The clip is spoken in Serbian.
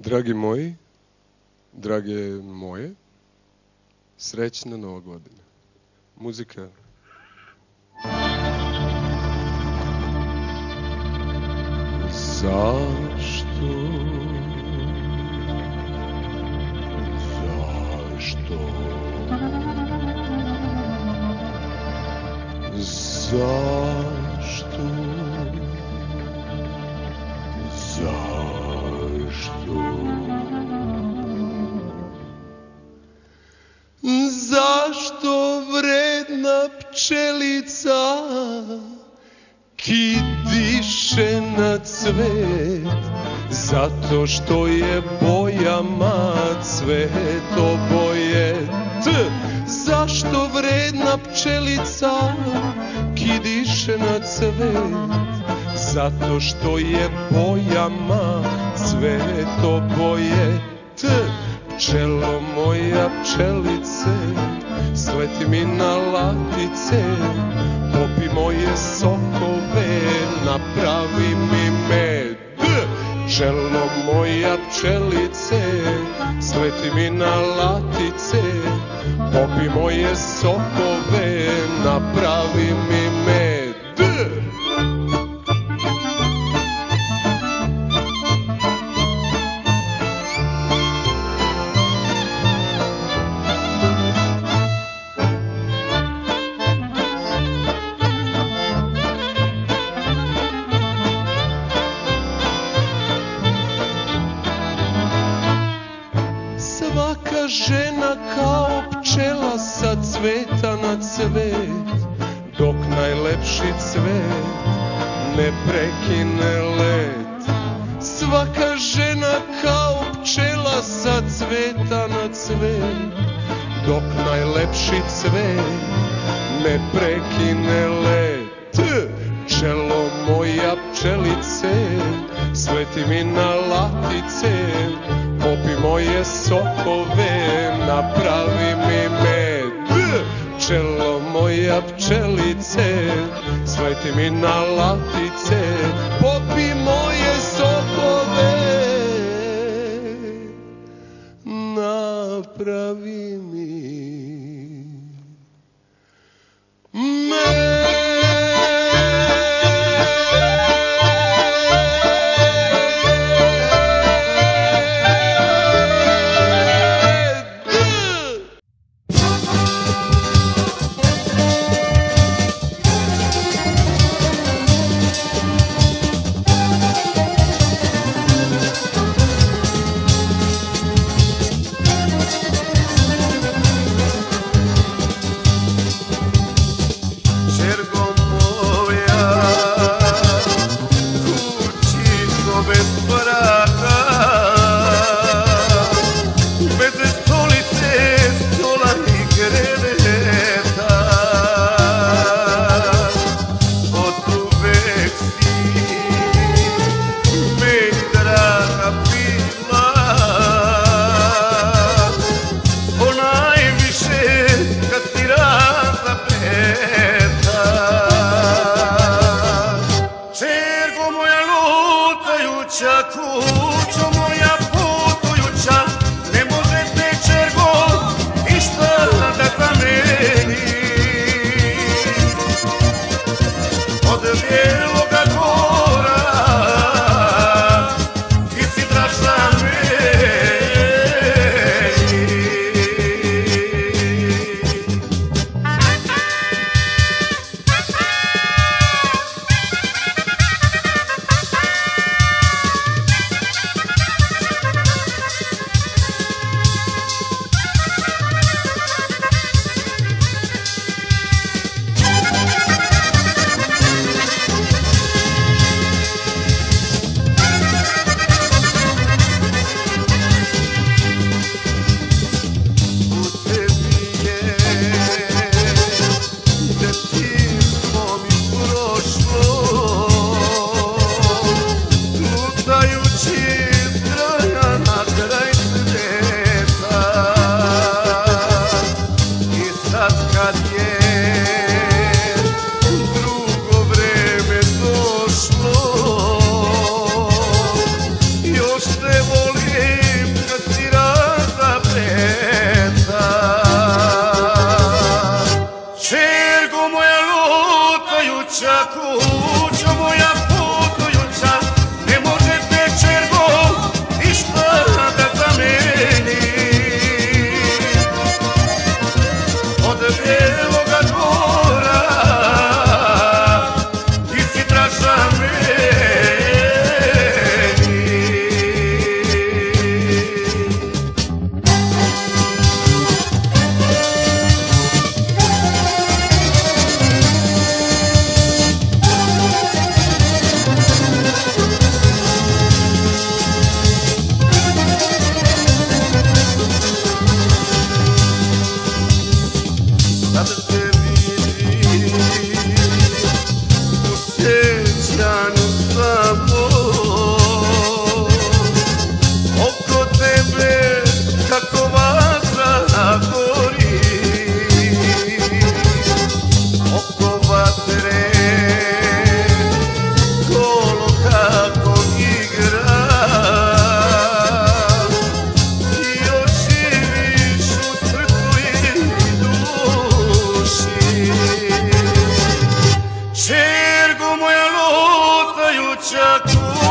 Dragi moji, drage moje, srećna Nova godina. Muzika. Zašto? Zašto? Zašto? Zašto vredna pčelica kidiše na cvet? Zato što je bojama cvet oboje. Zašto vredna pčelica kidiše na cvet? Zato što je bojama cvet oboje. Pčelo moja pčelice, sleti mi na latice, popi moje sokove, napravi mi med. Pčelo moja pčelice, sleti mi na latice, popi moje sokove, napravi mi med. Svaka žena kao pčela sa cveta na cvet, dok najlepši cvet ne prekine let. Svaka žena kao pčela sa cveta na cvet, dok najlepši cvet ne prekine let. Pčelo moja pčelice, sleti mi na latice, popi moje sokove, napravi mi med. Pčelo moja pčelice, sleti mi na latice, popi moje sokove, napravi mi med. vruća kuća.